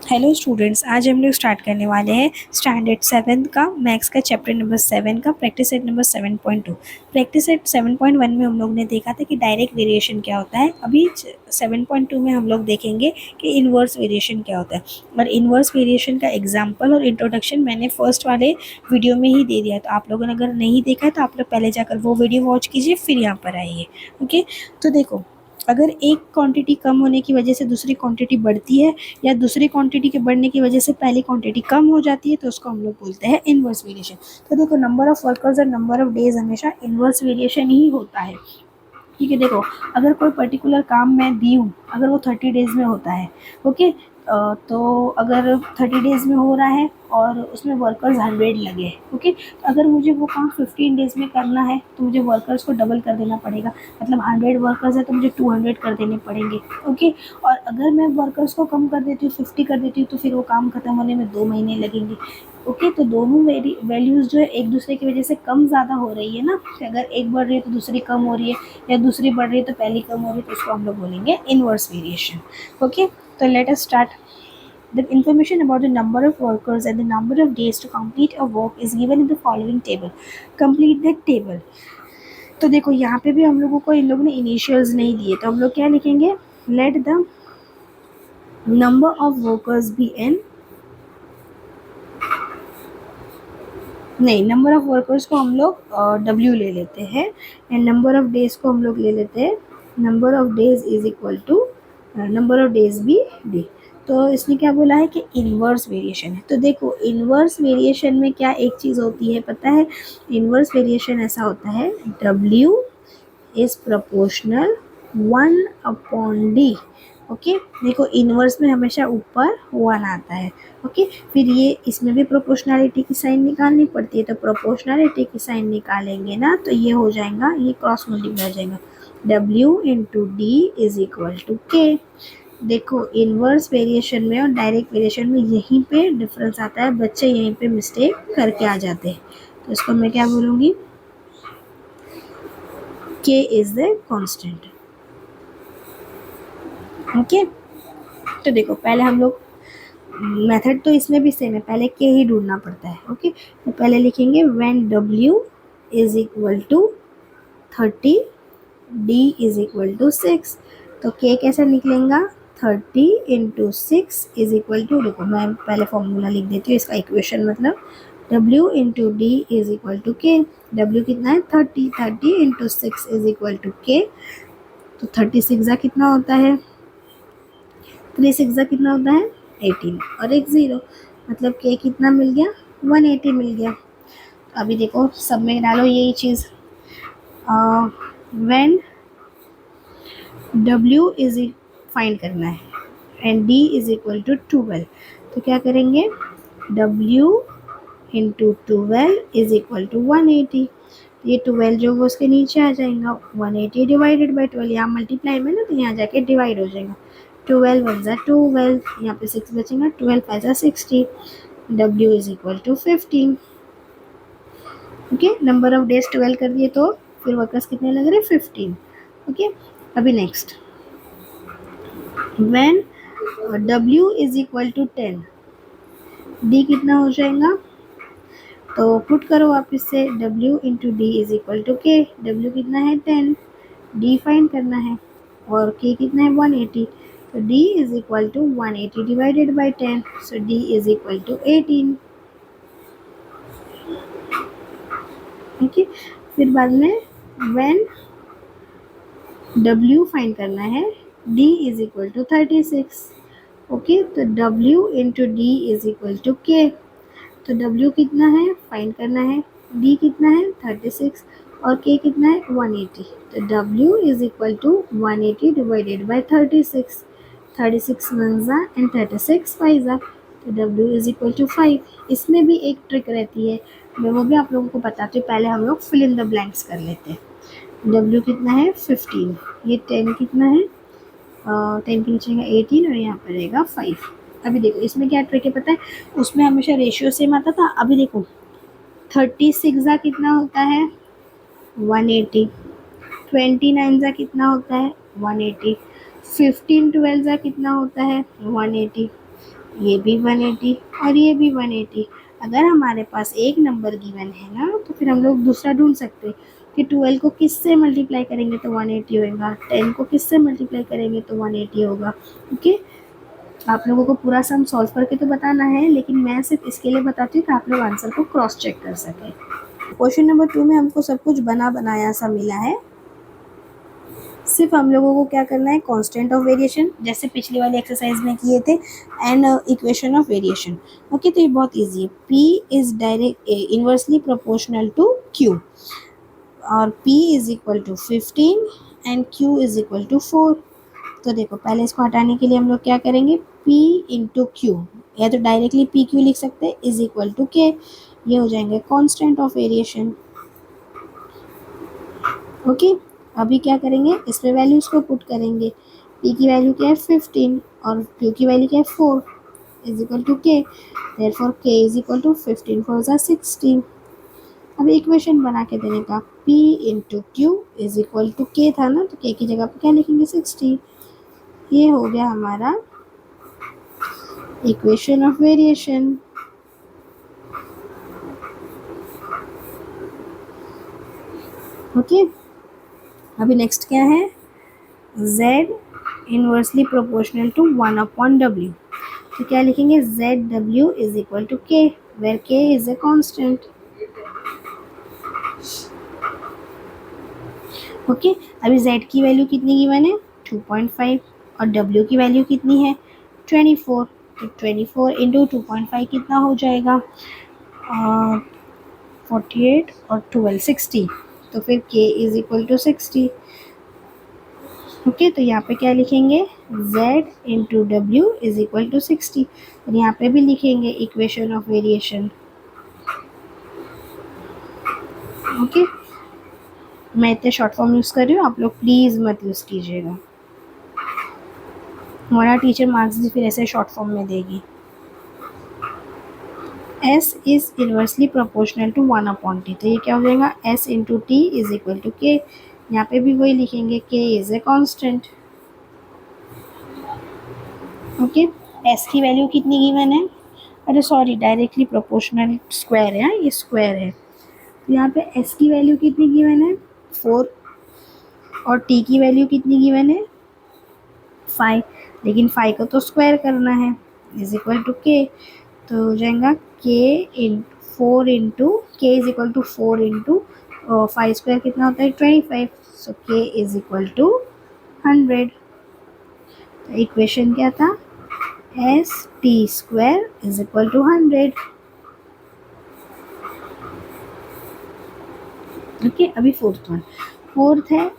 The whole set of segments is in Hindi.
हेलो स्टूडेंट्स, आज हम लोग स्टार्ट करने वाले हैं स्टैंडर्ड 7 का मैथ्स का चैप्टर नंबर 7 का practice set number 7.2। Practice set 7.1 में हम लोग ने देखा था कि डायरेक्ट वेरिएशन क्या होता है। अभी 7.2 में हम लोग देखेंगे कि इन्वर्स वेरिएशन क्या होता है। और इन्वर्स वेरिएशन का एग्जाम्पल और इंट्रोडक्शन मैंने फर्स्ट वाले वीडियो में ही दे दिया है, तो आप लोगों ने अगर नहीं देखा है तो आप लोग पहले जाकर वो वीडियो वॉच कीजिए, फिर यहाँ पर आइए। ओके, तो देखो, अगर एक क्वांटिटी कम होने की वजह से दूसरी क्वांटिटी बढ़ती है या दूसरी क्वांटिटी के बढ़ने की वजह से पहली क्वांटिटी कम हो जाती है, तो उसको हम लोग बोलते हैं इन्वर्स वेरिएशन। तो देखो, नंबर ऑफ वर्कर्स और नंबर ऑफ डेज हमेशा इन्वर्स वेरिएशन ही होता है। ठीक है, देखो, अगर कोई पर्टिकुलर काम मैं दी हूँ, अगर वो 30 डेज में होता है, ओके, तो अगर 30 डेज में हो रहा है और उसमें वर्कर्स 100 लगे, ओके, तो अगर मुझे वो काम 15 डेज में करना है तो मुझे वर्कर्स को डबल कर देना पड़ेगा। मतलब 100 वर्कर्स है तो मुझे 200 कर देने पड़ेंगे। ओके, और अगर मैं वर्कर्स को कम कर देती हूँ, 50 कर देती हूँ, तो फिर वो काम खत्म होने में 2 महीने लगेंगे। ओके, तो दोनों वैल्यूज़ जो है एक दूसरे की वजह से कम ज़्यादा हो रही है ना। तो अगर एक बढ़ रही है तो दूसरी कम हो रही है, या दूसरी बढ़ रही है तो पहली कम हो रही है, तो उसको हम लोग बोलेंगे इन्वर्स वेरिएशन। ओके, तो let us start. The information about the number of workers and the number of days to complete a work is given in the following table. Complete that table. तो देखो, यहाँ पे भी हम लोगों को इन लोगों ने इनिशियल्स नहीं दिए, तो हम लोग क्या लिखेंगे? Let the number of workers be n, नहीं, नंबर ऑफ वर्कर्स को हम लोग W ले लेते हैं, एंड नंबर ऑफ डेज को हम लोग ले लेते हैं number of days is equal to number of days B D. तो इसने क्या बोला है कि इन्वर्स वेरिएशन है। तो देखो, इन्वर्स वेरिएशन में क्या एक चीज़ होती है पता है? इन्वर्स वेरिएशन ऐसा होता है, W is proportional 1/D। Okay, देखो, इन्वर्स में हमेशा ऊपर 1 आता है। ओके, फिर ये इसमें भी प्रोपोर्शनलिटी की साइन निकालनी पड़ती है, तो प्रोपोर्शनलिटी की साइन निकालेंगे ना तो ये हो जाएगा, ये क्रॉस मल्टीप्लाई हो जाएगा, W into D is equal to K. देखो, इन्वर्स वेरिएशन में और डायरेक्ट वेरिएशन में यहीं पे डिफरेंस आता है, बच्चे यहीं पे मिस्टेक करके आ जाते हैं। तो इसको मैं क्या बोलूँगी? K is the constant। Okay, तो देखो, पहले हम लोग, मेथड तो इसमें भी सेम है, पहले K ही ढूंढना पड़ता है। ओके, तो पहले लिखेंगे when W is equal to 30, D is equal to 6। तो K कैसे निकलेगा? 30 इंटू 6 इज इक्वल टू, देखो मैं पहले फॉर्मूला लिख देती हूँ, इसका इक्वेशन मतलब W into D is equal to K. W कितना है? 30, 30 into 6 is equal to K. तो 36 कितना होता है? 3 कितना होता है? 18, और एक 0, मतलब के कितना मिल गया? 180 मिल गया। अभी देखो, सब में डालो यही चीज़। व्हेन W इज फाइंड करना है and D is equal to 12, तो क्या करेंगे? W into 12 is equal to 180। ये 12 जो वो उसके नीचे आ जाएगा, 180 डिवाइडेड बाई 12, यहाँ मल्टीप्लाई में ना, तो यहाँ जाके डिवाइड हो जाएगा। 12 1 ज़ा 12, यहाँ पे 6 बचेगा, 12 5 ज़ा 60, W is equal to 15। Okay, number of days 12 कर दिए, तो फिर वर्कर्स कितने लग रहे? 15। ओके, अभी next, when W is equal to 10, D कितना हो जाएगा? तो पुट करो वापस से, W into D is equal to K. W कितना है? 10, D फाइंड करना है, और K कितना है? 180। तो D is equal to 180 divided by 10, so D is equal to 18। Okay, फिर बाद में व्हेन W फाइंड करना है, D is equal to 36। Okay, तो W into D is equal to K. तो W कितना है? फाइंड करना है, D कितना है? 36, और K कितना है? 180। तो W is equal to 180 divided by 36, 36 1 ज़ा एंड 36 5 ज़ा, तो W इज इक्वल टू 5। इसमें भी एक ट्रिक रहती है, मैं वो भी आप लोगों को बताती हूँ। पहले हम लोग फिल इन द ब्लैंक्स कर लेते हैं। W कितना है? 15, ये 10 कितना है? 10 के नीचे 18, और यहाँ पर रहेगा 5। अभी देखो, इसमें क्या ट्रिक है पता है? उसमें हमेशा रेशियो सेम आता था। अभी देखो, 36 कितना होता है? 180, 29 कितना होता है? 180, 15 12 कितना होता है? 180, ये भी 180 और ये भी 180। अगर हमारे पास एक नंबर गिवन है ना, तो फिर हम लोग दूसरा ढूंढ सकते हैं कि 12 को किससे मल्टीप्लाई करेंगे तो 180 होगा, 10 को किससे मल्टीप्लाई करेंगे तो 180 होगा। ओके, आप लोगों को पूरा सम सॉल्व करके तो बताना है, लेकिन मैं सिर्फ इसके लिए बताती हूँ कि आप लोग आंसर को क्रॉस चेक कर सकें। क्वेश्चन नंबर 2 में हमको सब कुछ बना बनाया सा मिला है, सिर्फ हम लोगों को क्या करना है, कांस्टेंट ऑफ वेरिएशन जैसे पिछली वाली एक्सरसाइज में किए थे, and equation of variation. Okay, तो ये बहुत इजी है। P is direct inversely proportional to Q, और P is equal to 15 and Q is equal to 4। तो देखो, पहले इसको हटाने के लिए हम लोग क्या करेंगे, P इंटू क्यू, या तो डायरेक्टली पी क्यू लिख सकते हैं, इज इक्वल टू के, ये हो जाएंगे कांस्टेंट ऑफ वेरिएशन। ओके, अभी क्या करेंगे, इस पे वैल्यूज को पुट करेंगे। P की वैल्यू क्या है 15 और Q की वैल्यू क्या है 4, is equal to K, therefore K is equal to 15 4 ज़ा 16। अब इक्वेशन बना के देने का, P into Q is equal to K था ना, तो K की जगह पे क्या लिखेंगे 60। ये हो गया हमारा इक्वेशन ऑफ वेरिएशन। ओके, अभी नेक्स्ट क्या है, z inversely proportional to 1/w। तो क्या लिखेंगे, ZW इज इक्वल टू के, वेर के इज ए कांस्टेंट। ओके, अभी z की वैल्यू कितनी गिवन है 2.5 और w की वैल्यू कितनी है 24। तो 24 इंटू 2.5 कितना हो जाएगा 48 और 12 60। तो फिर k is equal to 60। Okay, तो यहाँ पे क्या लिखेंगे, z into W is equal to 60, और यहाँ पे भी लिखेंगे इक्वेशन ऑफ वेरिएशन। ओके, मैं इतने शॉर्ट फॉर्म यूज़ कर रही हूँ, आप लोग प्लीज़ मत यूज़ कीजिएगा, हमारा टीचर मार्क्स भी फिर ऐसे शॉर्ट फॉर्म में देगी। S is inversely proportional to 1/t, तो ये क्या हो जाएगा, S into T is equal to K. यहाँ पे भी वही लिखेंगे, K is a constant. Okay, S की वैल्यू कितनी गिवन है, अरे सॉरी, डायरेक्टली प्रोपोर्शनल स्क्वायर है, ये स्क्वायर है। तो यहाँ पे S की वैल्यू कितनी गिवन है 4, और T की वैल्यू कितनी गिवन है 5, लेकिन 5 को तो स्क्वायर करना है, इज इक्वल टू के। तो हो जाएगा k इन 4 into k is equal to 4 into 5 square कितना होता है 25, so k is equal to 100। तो इक्वेशन क्या था, S T square is equal to 100। Okay, अभी फोर्थ है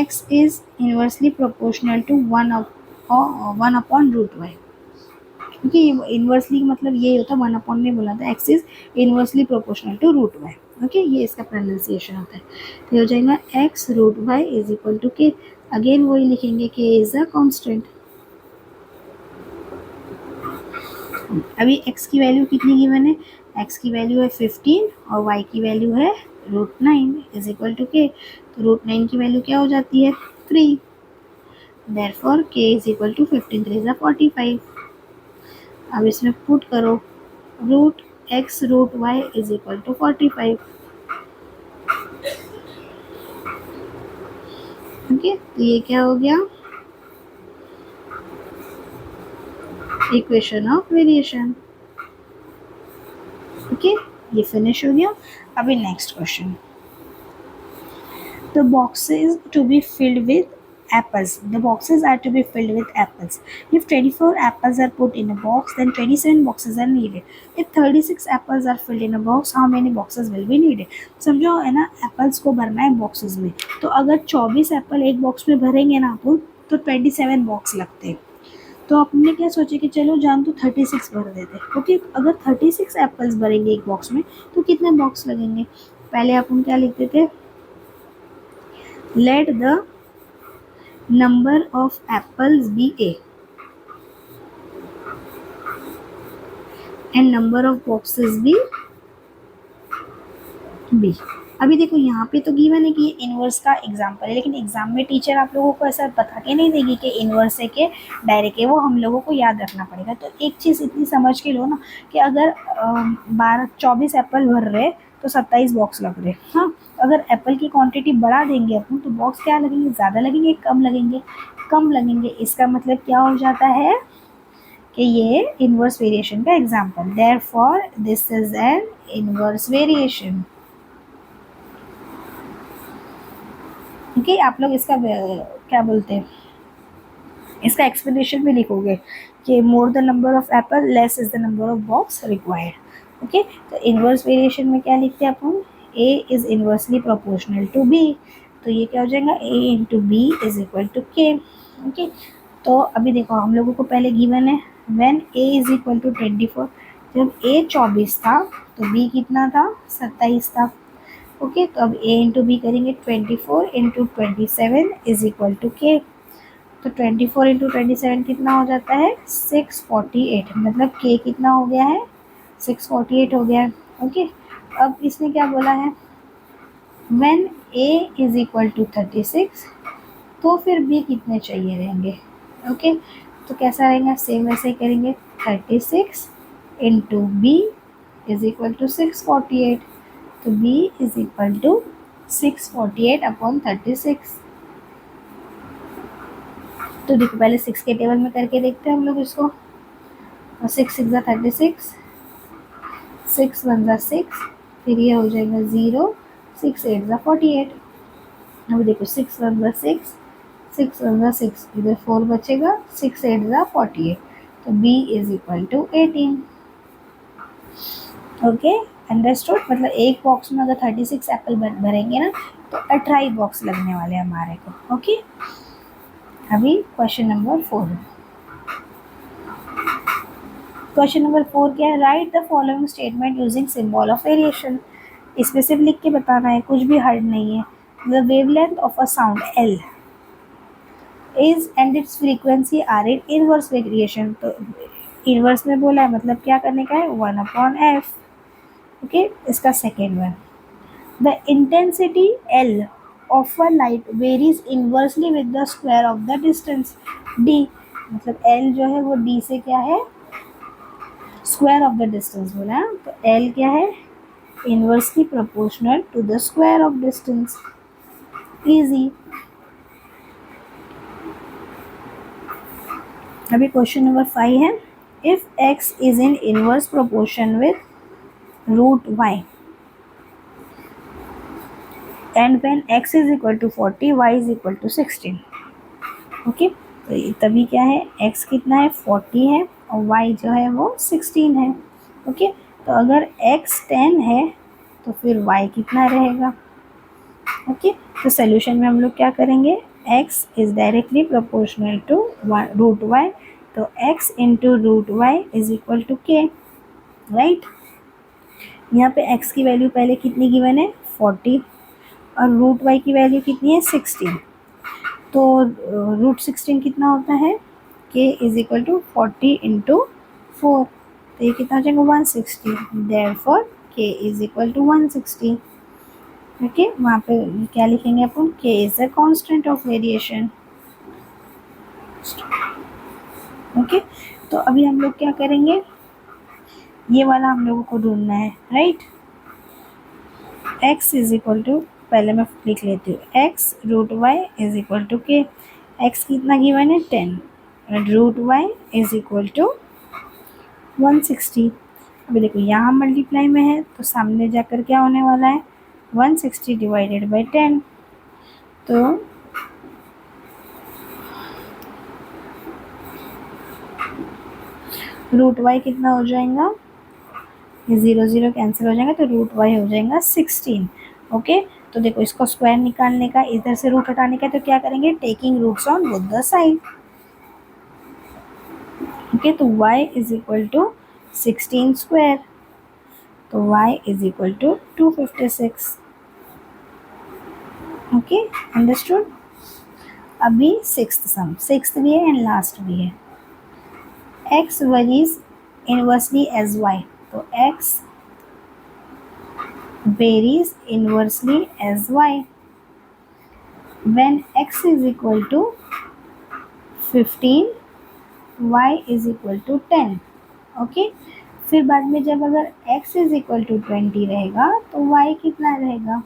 x is inversely proportional to 1/√y। क्योंकि इन्वर्सली मतलब ये होता है, 1/, नहीं बोला था, x is inversely proportional to √y। Okay, ये इसका प्रोनाउंसिएशन होता है। तो हो जाएगा x √y is equal to k, again वही लिखेंगे, k इज अ कांस्टेंट। अभी x की वैल्यू कितनी गिवन है, x की वैल्यू है 15 और y की वैल्यू है √9 इज इक्वल टू के। तो √9 की वैल्यू क्या हो जाती है 3, therefore k is equal to 15 3 ज़ा 45। अब इसमें पुट करो, root x root y is equal to 45। Okay, तो ये क्या हो गया, इक्वेशन ऑफ वेरिएशन। ओके, ये फिनिश हो गया। अभी next question, the boxes to be filled with apples. The boxes are to be filled with apples. If 24 apples are put in a box, then 27 boxes are needed. If 36 apples are filled in a box, how many boxes will be needed? समझो है ना, एप्पल्स को भरना है बॉक्सेस में, तो अगर 24 एप्पल एक बॉक्स में भरेंगे ना अपन, तो 27 बॉक्स लगते हैं। तो आपने क्या सोचे कि चलो जान तो 36 भर देते। ओके, अगर 36 एप्पल्स भरेंगे एक बॉक्स में, तो कितने बॉक्स लगेंगे, पहले अपन क्या लिखते थे, let the number of apples be A and number of boxes be B. अभी देखो यहाँ पे तो गिवन है कि ये इनवर्स का एग्जाम्पल है, लेकिन एग्जाम में टीचर आप लोगों को ऐसा बता के नहीं देगी कि इनवर्स है कि डायरेक्ट है, वो हम लोगों को याद रखना पड़ेगा। तो एक चीज़ इतनी समझ के लो ना कि अगर 24 एप्पल भर रहे तो 27 बॉक्स लग रहे। हाँ, अगर एप्पल की क्वांटिटी बढ़ा देंगे अपन तो बॉक्स क्या लगेंगे, ज़्यादा लगेंगे कम लगेंगे, कम लगेंगे। इसका मतलब क्या हो जाता है कि ये इनवर्स वेरिएशन का example, therefore this is an inverse variation. Okay, आप लोग इसका क्या बोलते हैं, इसका एक्सप्लेनेशन भी लिखोगे कि more the number of apple less is the number of box required. Okay, तो इनवर्स वेरिएशन में क्या लिखते हैं अपन, a is inversely proportional to b, तो ये क्या हो जाएगा, a into b is equal to k. Okay, तो अभी देखो हम लोगों को पहले गिवन है when a is equal to 24, जब ए 24 था तो बी कितना था, 27 था। ओके, तो अब ए इंटू बी करेंगे, 24 into 27 is equal to K. तो 24 इंटू 27 कितना हो जाता है, 648, मतलब के कितना हो गया है, 648 हो गया है। ओके, अब इसने क्या बोला है, when a is equal to 36, तो फिर बी कितने चाहिए रहेंगे। ओके, तो कैसा रहेगा, सेम वैसे ही करेंगे, 36 into b is equal to 648, तो b is equal to 648 upon 36। तो देखो पहले 6 के टेबल में करके देखते हैं हम लोग इसको, 6 6 ज़ा 36, 6 1 ज़ा 6, फिर ये हो जाएगा 0, 6 8 ज़ा 48। अभी देखो 6 1 ज़ा 6, 6 1 ज़ा 6, इधर 4 बचेगा, 6 8 ज़ा 48, तो b is equal to 18। Okay, understood, मतलब एक बॉक्स में अगर 36 एप्पल भरेंगे ना तो 18 बॉक्स लगने वाले हमारे को। ओके, अभी क्वेश्चन नंबर 4, क्वेश्चन नंबर 4 क्या है, right the following statement using symbol of variation. इसमें सिर्फ लिख के बताना है, कुछ भी हार्ड नहीं है। The wavelength of a sound L is and its frequency are in inverse variation. तो इनवर्स में बोला है, मतलब क्या करने का है, 1/f। ओके, इसका second one, the intensity L of a light varies inversely with the square of the distance D. मतलब एल जो है वो डी से क्या है, स्क्वायर ऑफ द डिस्टेंस बोला है, तो एल क्या है, inversely proportional to the square of distance. Easy. अभी क्वेश्चन नंबर 5 है, if x is in inverse proportion with root y and when x is equal to 40 y is equal to 16। Okay, तो तभी क्या है, x कितना है, 40 है और y जो है वो 16 है। ओके, तो अगर x 10 है तो फिर y कितना रहेगा। ओके, तो सोल्यूशन में हम लोग क्या करेंगे, x is directly proportional to root y, तो x into root y is equal to k. Right, यहाँ पे x की वैल्यू पहले कितनी गिवन है, 40, और रूट वाई की वैल्यू कितनी है, 16। तो रूट 16 कितना होता है, k is equal to 40 into 4, तो ये कितना हो जाएगा, 160। Therefore k is equal to 160। Okay, वहाँ पे क्या लिखेंगे अपन, k is a constant of variation. Okay, तो अभी हम लोग क्या करेंगे, ये वाला हम लोगों को ढूंढना है। Right, x is equal to, पहले मैं लिख लेती हूँ, x root y is equal to k. x कितना गिवन है, 10, root y is equal to 160। अभी देखो यहाँ मल्टीप्लाई में है तो सामने जाकर क्या होने वाला है, 160 डिवाइडेड बाई 10, तो रूट वाई कितना हो जाएगा, ये 0 0 कैंसिल हो जाएगा, तो रूट वाई हो जाएगा 16। ओके, तो देखो इसको स्क्वायर निकालने का, इधर से रूट हटाने का, तो क्या करेंगे, taking roots on both the side. Okay, तो y is equal to 16 square, तो y is equal to 256। Okay, understood. अभी सिक्स्थ भी है एंड लास्ट भी है, x varies inversely as y, तो x varies inversely as y. When x is equal to 15, y is equal to 10. Okay, फिर बाद में जब अगर x इज इक्वल टू 20 रहेगा तो y कितना रहेगा?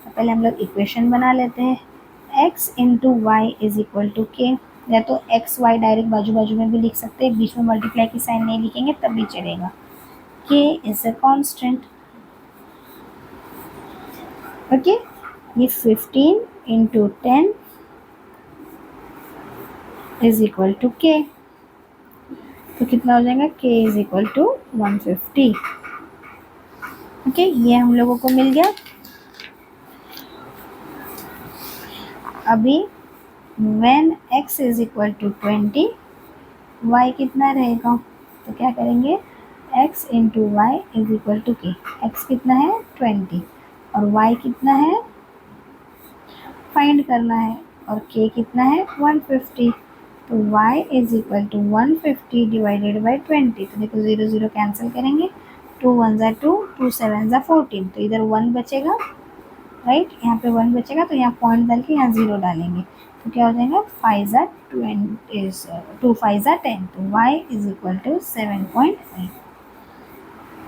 तो पहले हम लोग इक्वेशन बना लेते हैं. x into y is equal to k, या तो x y डायरेक्ट बाजू बाजू में भी लिख सकते हैं, बीच में मल्टीप्लाई की साइन नहीं लिखेंगे तब भी चलेगा. k is a constant. Okay, ये 15 into 10 is equal to K, तो कितना हो जाएगा? k is equal to 150. Okay, ये हम लोगों को मिल गया. अभी when x is equal to 20, y कितना रहेगा? तो क्या करेंगे? x into y is equal to k. x कितना है? 20, और y कितना है? फाइंड करना है, और k कितना है? 150. तो y is equal to 150 divided by 20. तो देखो 0 0 कैंसिल करेंगे, 2 1 ज़ा 2, 2 7 ज़ा 14. तो इधर 1 बचेगा, राइट, यहाँ पे 1 बचेगा, तो यहाँ पॉइंट डाल के यहाँ 0 डालेंगे. तो क्या हो जाएगा? 5 ज़ा 20, 2 5 ज़ा 10. तो y is equal to 7.5.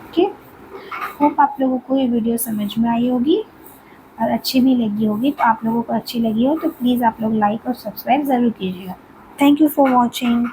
Okay, hope आप लोगों को ये वीडियो समझ में आई होगी और अच्छी भी लगी होगी. तो आप लोगों को अच्छी लगी हो तो प्लीज़ आप लोग लाइक और सब्सक्राइब ज़रूर कीजिएगा. Thank you for watching.